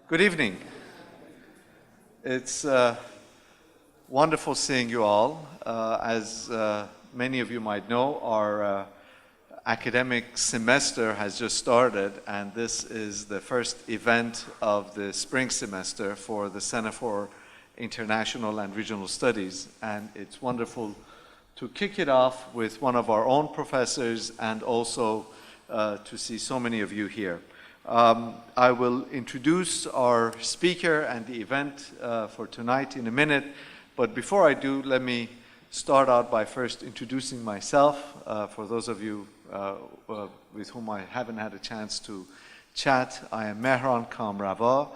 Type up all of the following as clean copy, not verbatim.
Good evening. It's wonderful seeing you all. As many of you might know, our academic semester has just started, and this is the first event of the spring semester for the Center for International and Regional Studies. And it's wonderful to kick it off with one of our own professors and also to see so many of you here. I will introduce our speaker and the event for tonight in a minute, but before I do, let me start out by first introducing myself for those of you with whom I haven't had a chance to chat. I am Mehran Kamrava,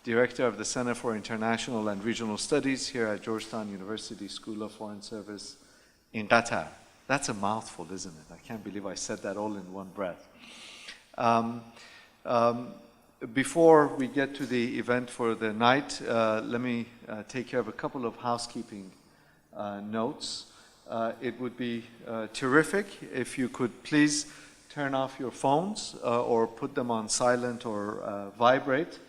Director of the Center for International and Regional Studies here at Georgetown University School of Foreign Service in Qatar. That's a mouthful, isn't it? I can't believe I said that all in one breath. Before we get to the event for the night, let me take care of a couple of housekeeping notes. It would be terrific if you could please turn off your phones or put them on silent or vibrate.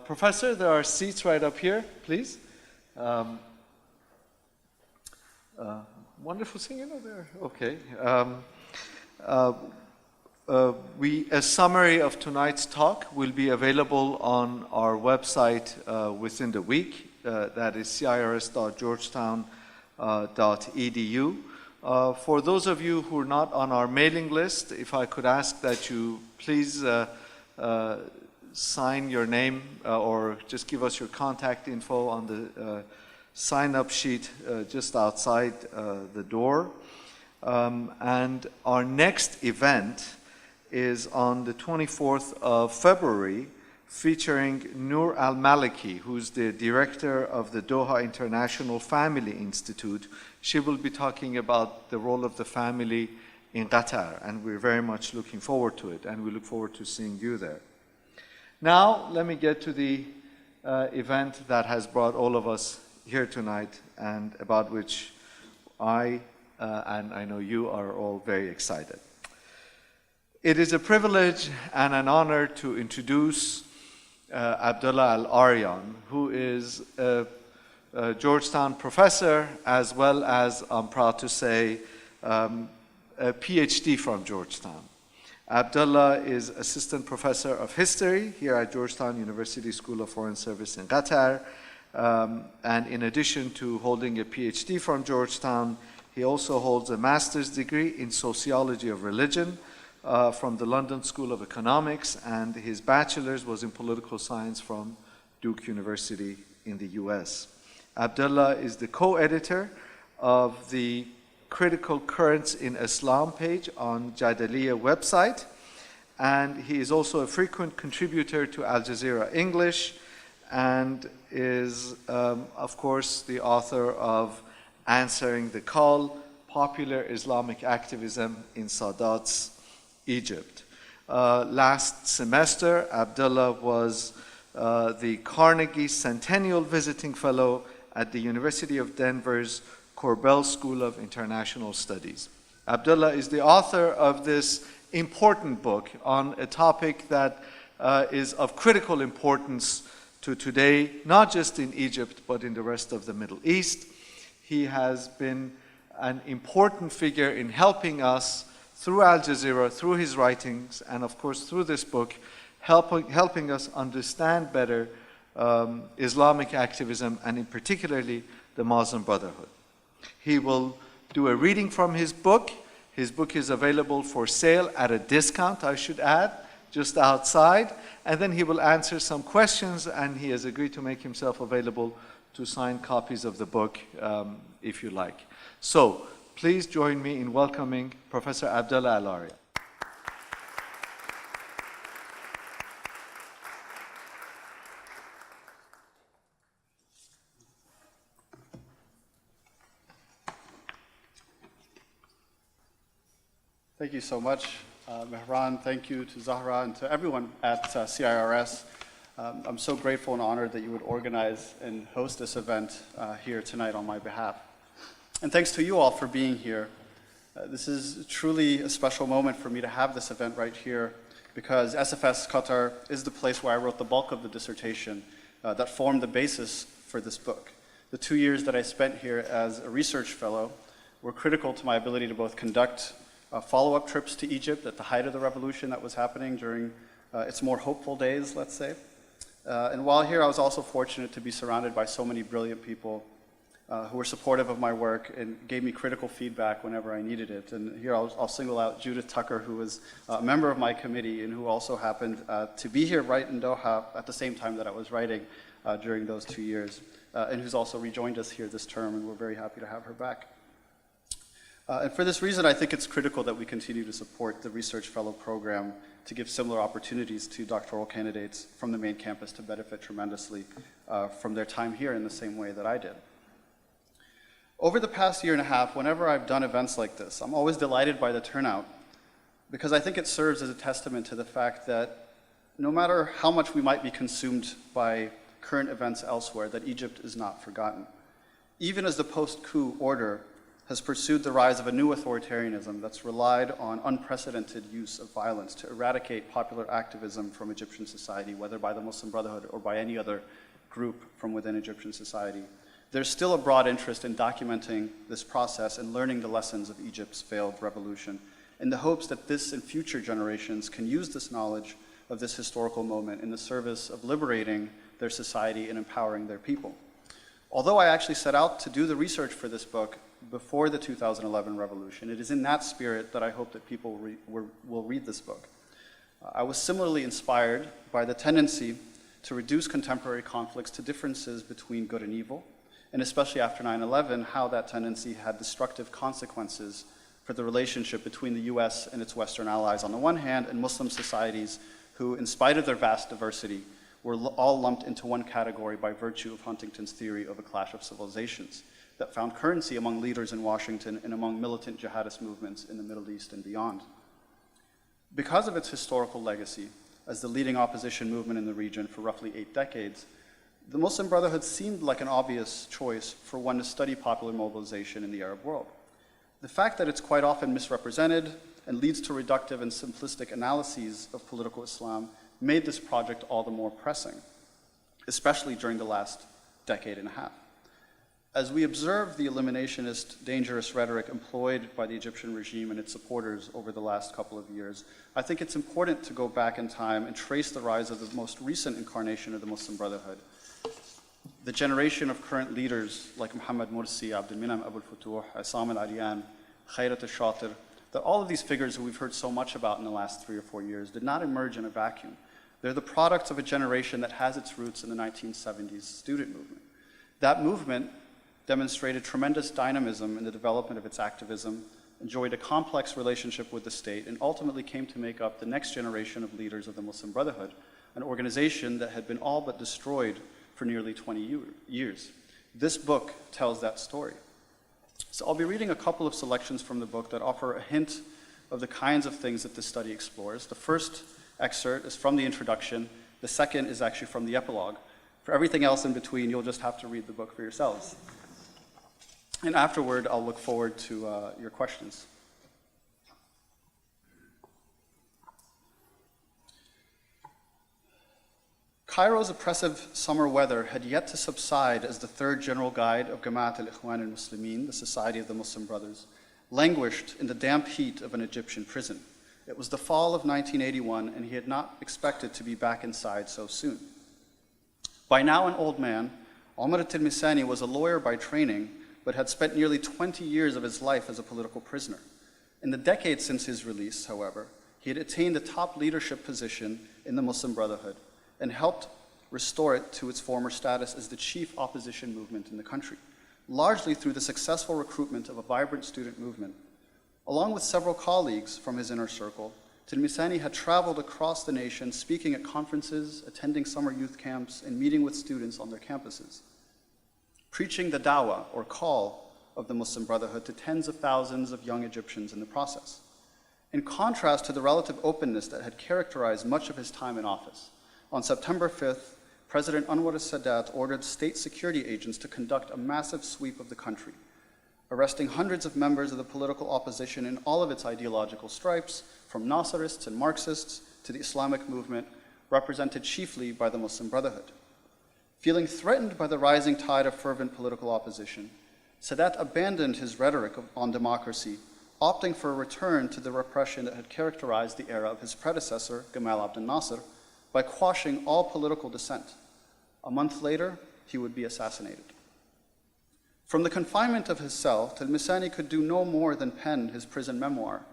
Professor, there are seats right up here, please. Wonderful seeing you there. Okay. A summary of tonight's talk will be available on our website within the week. That is cirs.georgetown.edu. For those of you who are not on our mailing list, if I could ask that you please sign your name or just give us your contact info on the sign-up sheet just outside the door. And our next event is on the 24th of February, featuring Noor Al-Maliki, who's the director of the Doha International Family Institute. She will be talking about the role of the family in Qatar, and we're very much looking forward to it, and we look forward to seeing you there. Now, let me get to the event that has brought all of us here tonight, and about which I, and I know you, are all very excited. It is a privilege and an honor to introduce Abdullah Al-Arian, who is a Georgetown professor, as well as, I'm proud to say, a PhD from Georgetown. Abdullah is assistant professor of history here at Georgetown University School of Foreign Service in Qatar. And in addition to holding a PhD from Georgetown, he also holds a master's degree in sociology of religion from the London School of Economics, and his bachelor's was in political science from Duke University in the US. Abdullah is the co-editor of the Critical Currents in Islam page on Jadaliyya website, and he is also a frequent contributor to Al Jazeera English, and is, of course, the author of Answering the Call, Popular Islamic Activism in Sadat Egypt. Last semester, Abdullah was the Carnegie Centennial Visiting Fellow at the University of Denver's Korbel School of International Studies. Abdullah is the author of this important book on a topic that is of critical importance to today, not just in Egypt, but in the rest of the Middle East. He has been an important figure in helping us through Al Jazeera, through his writings, and of course through this book, helping us understand better Islamic activism, and in particularly the Muslim Brotherhood. He will do a reading from his book. His book is available for sale at a discount, I should add, just outside. And then he will answer some questions, and he has agreed to make himself available to sign copies of the book if you like. So please join me in welcoming Professor Abdullah Al-Arian. Thank you so much, Mehran. Thank you to Zahra and to everyone at CIRS. I'm so grateful and honored that you would organize and host this event here tonight on my behalf. And thanks to you all for being here. This is truly a special moment for me to have this event right here because SFS Qatar is the place where I wrote the bulk of the dissertation that formed the basis for this book. The 2 years that I spent here as a research fellow were critical to my ability to both conduct follow-up trips to Egypt at the height of the revolution that was happening during its more hopeful days, let's say. And while here, I was also fortunate to be surrounded by so many brilliant people who were supportive of my work and gave me critical feedback whenever I needed it. And here I'll single out Judith Tucker, who was a member of my committee and who also happened to be here right in Doha at the same time that I was writing during those 2 years, and who's also rejoined us here this term, and we're very happy to have her back. And for this reason, I think it's critical that we continue to support the Research Fellow Program to give similar opportunities to doctoral candidates from the main campus to benefit tremendously from their time here in the same way that I did. Over the past year and a half, whenever I've done events like this, I'm always delighted by the turnout because I think it serves as a testament to the fact that no matter how much we might be consumed by current events elsewhere, that Egypt is not forgotten. Even as the post-coup order has pursued the rise of a new authoritarianism that's relied on unprecedented use of violence to eradicate popular activism from Egyptian society, whether by the Muslim Brotherhood or by any other group from within Egyptian society, there's still a broad interest in documenting this process and learning the lessons of Egypt's failed revolution in the hopes that this and future generations can use this knowledge of this historical moment in the service of liberating their society and empowering their people. Although I actually set out to do the research for this book before the 2011 revolution, it is in that spirit that I hope that people will read this book. I was similarly inspired by the tendency to reduce contemporary conflicts to differences between good and evil, and especially after 9/11, how that tendency had destructive consequences for the relationship between the US and its Western allies on the one hand, and Muslim societies who, in spite of their vast diversity, were all lumped into one category by virtue of Huntington's theory of a clash of civilizations that found currency among leaders in Washington and among militant jihadist movements in the Middle East and beyond. Because of its historical legacy as the leading opposition movement in the region for roughly 8 decades, the Muslim Brotherhood seemed like an obvious choice for one to study popular mobilization in the Arab world. The fact that it's quite often misrepresented and leads to reductive and simplistic analyses of political Islam made this project all the more pressing, especially during the last decade and a half. As we observe the eliminationist, dangerous rhetoric employed by the Egyptian regime and its supporters over the last couple of years, I think it's important to go back in time and trace the rise of the most recent incarnation of the Muslim Brotherhood. The generation of current leaders like Mohammed Morsi, Abdul Minam Abul Futuh, Isam Al-Arian, Khairat al-Shatir, that all of these figures who we've heard so much about in the last 3 or 4 years did not emerge in a vacuum. They're the products of a generation that has its roots in the 1970s student movement. That movement demonstrated tremendous dynamism in the development of its activism, enjoyed a complex relationship with the state, and ultimately came to make up the next generation of leaders of the Muslim Brotherhood, an organization that had been all but destroyed for nearly 20 years. This book tells that story. So I'll be reading a couple of selections from the book that offer a hint of the kinds of things that this study explores. The first excerpt is from the introduction. The second is actually from the epilogue. For everything else in between, you'll just have to read the book for yourselves. And afterward, I'll look forward to your questions. Cairo's oppressive summer weather had yet to subside as the third general guide of Jamaat al-Ikhwan al-Muslimin, the Society of the Muslim Brothers, languished in the damp heat of an Egyptian prison. It was the fall of 1981, and he had not expected to be back inside so soon. By now an old man, Omar al-Tilmisani was a lawyer by training, but had spent nearly 20 years of his life as a political prisoner. In the decades since his release, however, he had attained a top leadership position in the Muslim Brotherhood and helped restore it to its former status as the chief opposition movement in the country, largely through the successful recruitment of a vibrant student movement. Along with several colleagues from his inner circle, Tilmisani had traveled across the nation speaking at conferences, attending summer youth camps, and meeting with students on their campuses, preaching the dawah, or call, of the Muslim Brotherhood to tens of thousands of young Egyptians in the process. In contrast to the relative openness that had characterized much of his time in office, on September 5th, President Anwar Sadat ordered state security agents to conduct a massive sweep of the country, arresting hundreds of members of the political opposition in all of its ideological stripes, from Nasserists and Marxists to the Islamic movement represented chiefly by the Muslim Brotherhood. Feeling threatened by the rising tide of fervent political opposition, Sadat abandoned his rhetoric on democracy, opting for a return to the repression that had characterized the era of his predecessor, Gamal Abdel Nasser, by quashing all political dissent. A month later, he would be assassinated. From the confinement of his cell, Tilmisani could do no more than pen his prison memoir,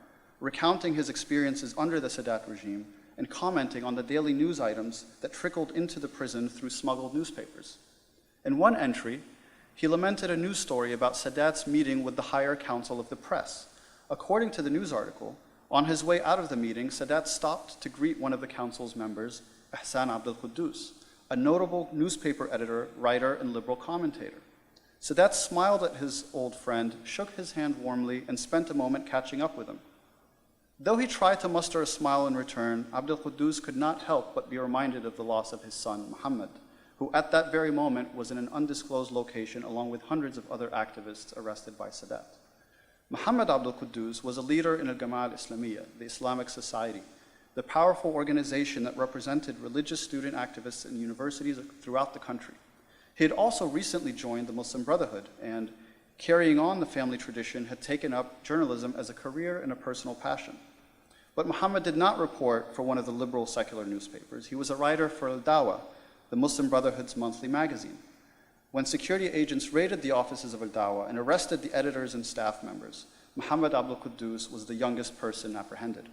recounting his experiences under the Sadat regime and commenting on the daily news items that trickled into the prison through smuggled newspapers. In one entry, he lamented a news story about Sadat's meeting with the higher council of the press. According to the news article, on his way out of the meeting, Sadat stopped to greet one of the council's members, Ihsan Abdul Quddus, a notable newspaper editor, writer, and liberal commentator. Sadat smiled at his old friend, shook his hand warmly, and spent a moment catching up with him. Though he tried to muster a smile in return, Abdul Quddus could not help but be reminded of the loss of his son, Muhammad, who at that very moment was in an undisclosed location along with hundreds of other activists arrested by Sadat. Muhammad Abdul Quddus was a leader in Al-Jamaa Al-Islamiyya, the Islamic Society, the powerful organization that represented religious student activists in universities throughout the country. He had also recently joined the Muslim Brotherhood and, carrying on the family tradition, had taken up journalism as a career and a personal passion. But Muhammad did not report for one of the liberal secular newspapers. He was a writer for Al-Dawa, the Muslim Brotherhood's monthly magazine. When security agents raided the offices of Al-Dawa and arrested the editors and staff members, Muhammad Abdul Quddus was the youngest person apprehended.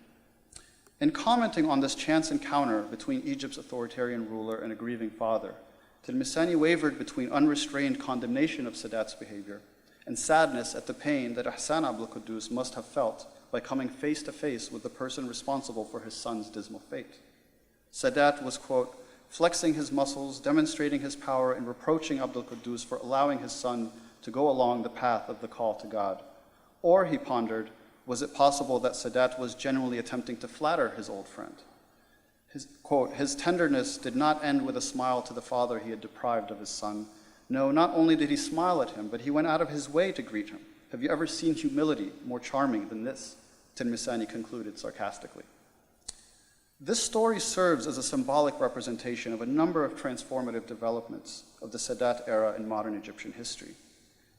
In commenting on this chance encounter between Egypt's authoritarian ruler and a grieving father, Tilmisani wavered between unrestrained condemnation of Sadat's behavior and sadness at the pain that Ihsan Abdul Quddus must have felt by coming face to face with the person responsible for his son's dismal fate. Sadat was, quote, flexing his muscles, demonstrating his power, and reproaching Abdul Quddus for allowing his son to go along the path of the call to God. Or, he pondered, was it possible that Sadat was genuinely attempting to flatter his old friend? His, quote, his tenderness did not end with a smile to the father he had deprived of his son. No, not only did he smile at him, but he went out of his way to greet him. Have you ever seen humility more charming than this? Tilmisani concluded sarcastically. This story serves as a symbolic representation of a number of transformative developments of the Sadat era in modern Egyptian history.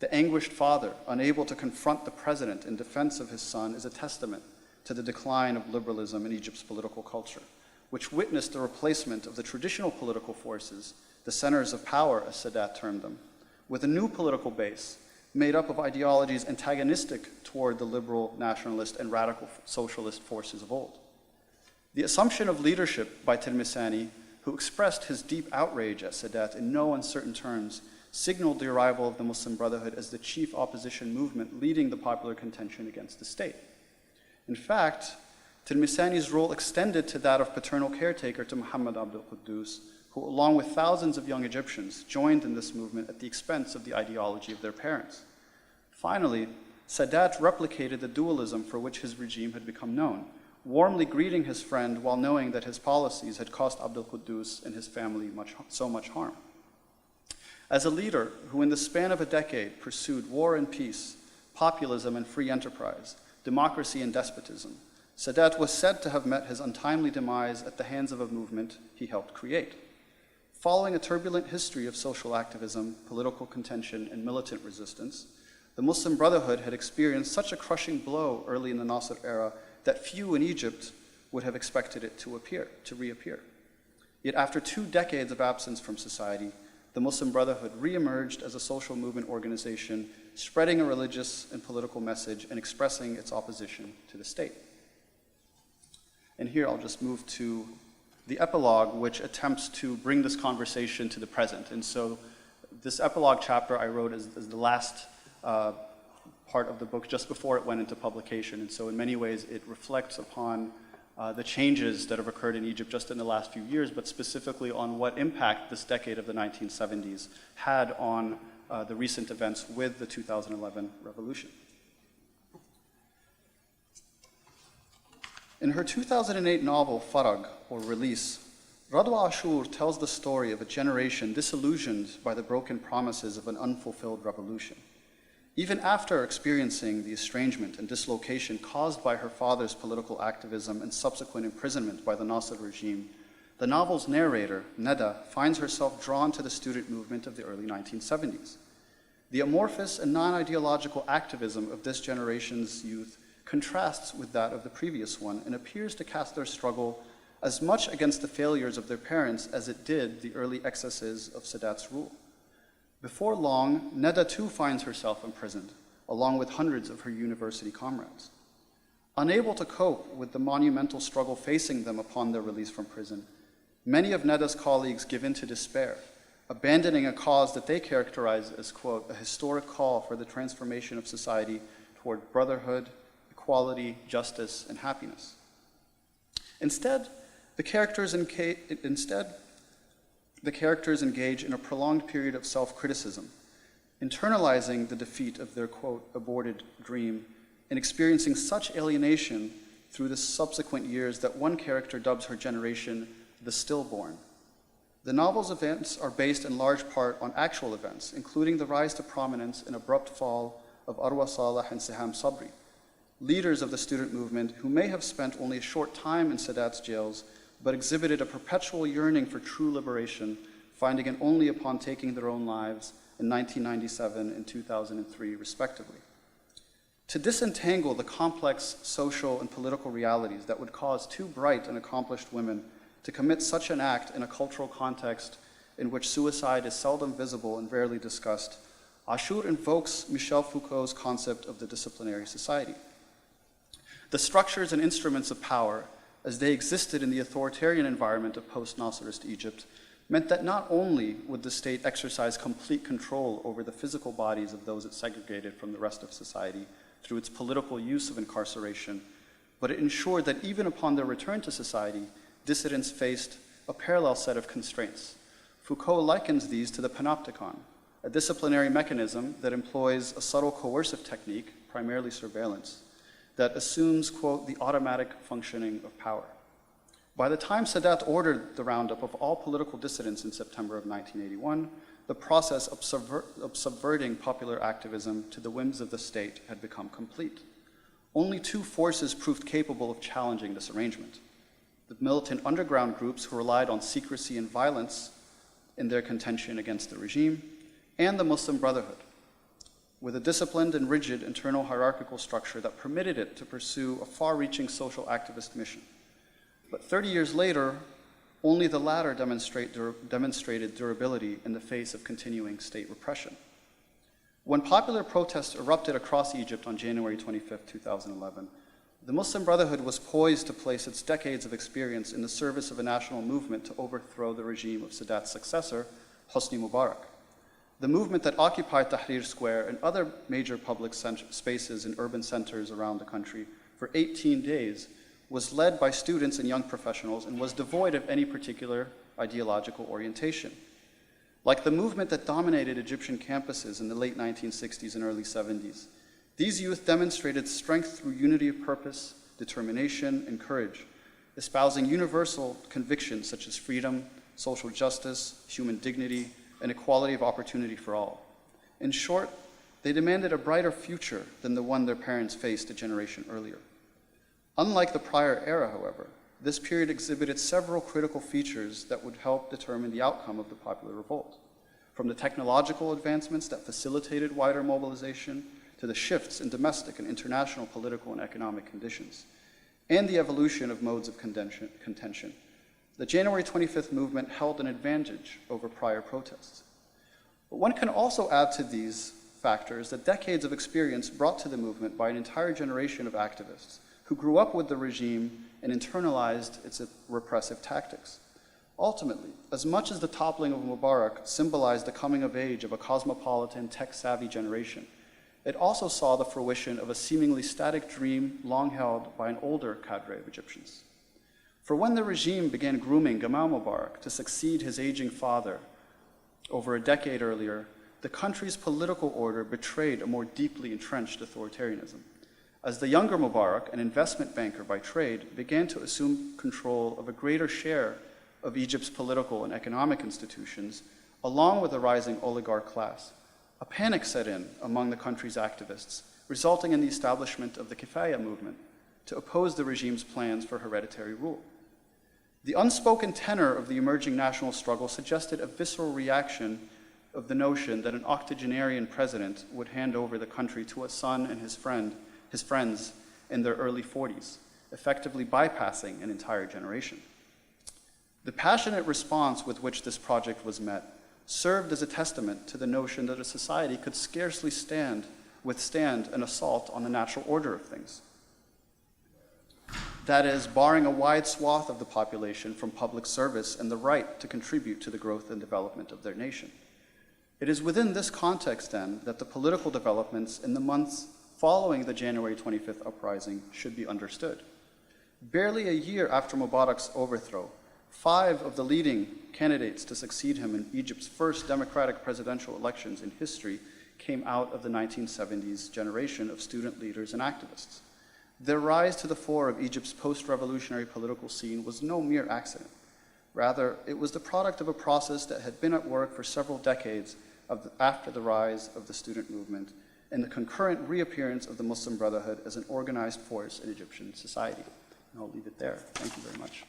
The anguished father, unable to confront the president in defense of his son, is a testament to the decline of liberalism in Egypt's political culture, which witnessed the replacement of the traditional political forces, the centers of power, as Sadat termed them, with a new political base made up of ideologies antagonistic toward the liberal, nationalist, and radical socialist forces of old. The assumption of leadership by Tilmisani, who expressed his deep outrage at Sadat in no uncertain terms, signaled the arrival of the Muslim Brotherhood as the chief opposition movement leading the popular contention against the state. In fact, Tilmisani's role extended to that of paternal caretaker to Muhammad Abdul Quddus, who, along with thousands of young Egyptians, joined in this movement at the expense of the ideology of their parents. Finally, Sadat replicated the dualism for which his regime had become known, warmly greeting his friend while knowing that his policies had cost Abdul Quddus and his family so much harm. As a leader who in the span of a decade pursued war and peace, populism and free enterprise, democracy and despotism, Sadat was said to have met his untimely demise at the hands of a movement he helped create. Following a turbulent history of social activism, political contention, and militant resistance, the Muslim Brotherhood had experienced such a crushing blow early in the Nasser era that few in Egypt would have expected it to reappear. Yet after 2 decades of absence from society, the Muslim Brotherhood re-emerged as a social movement organization, spreading a religious and political message and expressing its opposition to the state. And here I'll just move to the epilogue, which attempts to bring this conversation to the present. And so this epilogue chapter I wrote as the last part of the book just before it went into publication. And so in many ways it reflects upon the changes that have occurred in Egypt just in the last few years, but specifically on what impact this decade of the 1970s had on the recent events with the 2011 revolution. In her 2008 novel, Farag, or Release, Radwa Ashur tells the story of a generation disillusioned by the broken promises of an unfulfilled revolution. Even after experiencing the estrangement and dislocation caused by her father's political activism and subsequent imprisonment by the Nasser regime, the novel's narrator, Neda, finds herself drawn to the student movement of the early 1970s. The amorphous and non-ideological activism of this generation's youth contrasts with that of the previous one and appears to cast their struggle as much against the failures of their parents as it did the early excesses of Sadat's rule. Before long, Neda too finds herself imprisoned, along with hundreds of her university comrades. Unable to cope with the monumental struggle facing them upon their release from prison, many of Neda's colleagues give in to despair, abandoning a cause that they characterize as, quote, a historic call for the transformation of society toward brotherhood, equality, justice, and happiness. Instead, the characters engage in a prolonged period of self-criticism, internalizing the defeat of their, quote, aborted dream, and experiencing such alienation through the subsequent years that one character dubs her generation the stillborn. The novel's events are based in large part on actual events, including the rise to prominence and abrupt fall of Arwa Saleh and Siham Sabri, leaders of the student movement who may have spent only a short time in Sadat's jails, but exhibited a perpetual yearning for true liberation, finding it only upon taking their own lives in 1997 and 2003, respectively. To disentangle the complex social and political realities that would cause two bright and accomplished women to commit such an act in a cultural context in which suicide is seldom visible and rarely discussed, Ashur invokes Michel Foucault's concept of the disciplinary society. The structures and instruments of power, as they existed in the authoritarian environment of post-Nasserist Egypt, meant that not only would the state exercise complete control over the physical bodies of those it segregated from the rest of society through its political use of incarceration, but it ensured that even upon their return to society, dissidents faced a parallel set of constraints. Foucault likens these to the panopticon, a disciplinary mechanism that employs a subtle coercive technique, primarily surveillance, that assumes, quote, the automatic functioning of power. By the time Sadat ordered the roundup of all political dissidents in September of 1981, the process of subverting popular activism to the whims of the state had become complete. Only two forces proved capable of challenging this arrangement: the militant underground groups who relied on secrecy and violence in their contention against the regime, and the Muslim Brotherhood, with a disciplined and rigid internal hierarchical structure that permitted it to pursue a far-reaching social activist mission. But 30 years later, only the latter demonstrated durability in the face of continuing state repression. When popular protests erupted across Egypt on January 25, 2011, the Muslim Brotherhood was poised to place its decades of experience in the service of a national movement to overthrow the regime of Sadat's successor, Hosni Mubarak. The movement that occupied Tahrir Square and other major public spaces in urban centers around the country for 18 days was led by students and young professionals and was devoid of any particular ideological orientation. Like the movement that dominated Egyptian campuses in the late 1960s and early 70s, these youth demonstrated strength through unity of purpose, determination, and courage, espousing universal convictions such as freedom, social justice, human dignity, and equality of opportunity for all. In short, they demanded a brighter future than the one their parents faced a generation earlier. Unlike the prior era, however, this period exhibited several critical features that would help determine the outcome of the popular revolt, from the technological advancements that facilitated wider mobilization to the shifts in domestic and international political and economic conditions, and the evolution of modes of contention. The January 25th movement held an advantage over prior protests. But one can also add to these factors the decades of experience brought to the movement by an entire generation of activists who grew up with the regime and internalized its repressive tactics. Ultimately, as much as the toppling of Mubarak symbolized the coming of age of a cosmopolitan, tech-savvy generation, it also saw the fruition of a seemingly static dream long held by an older cadre of Egyptians. For when the regime began grooming Gamal Mubarak to succeed his aging father over a decade earlier, the country's political order betrayed a more deeply entrenched authoritarianism. As the younger Mubarak, an investment banker by trade, began to assume control of a greater share of Egypt's political and economic institutions, along with a rising oligarch class, A panic set in among the country's activists, resulting in the establishment of the Kifaya movement to oppose the regime's plans for hereditary rule. The unspoken tenor of the emerging national struggle suggested a visceral reaction of the notion that an octogenarian president would hand over the country to a son and his friends in their early 40s, effectively bypassing an entire generation. The passionate response with which this project was met served as a testament to the notion that a society could scarcely withstand an assault on the natural order of things. That is, barring a wide swath of the population from public service and the right to contribute to the growth and development of their nation. It is within this context, then, that the political developments in the months following the January 25th uprising should be understood. Barely a year after Mubarak's overthrow, 5 of the leading candidates to succeed him in Egypt's first democratic presidential elections in history came out of the 1970s generation of student leaders and activists. Their rise to the fore of Egypt's post-revolutionary political scene was no mere accident. Rather, it was the product of a process that had been at work for several decades after the rise of the student movement and the concurrent reappearance of the Muslim Brotherhood as an organized force in Egyptian society. And I'll leave it there. Thank you very much.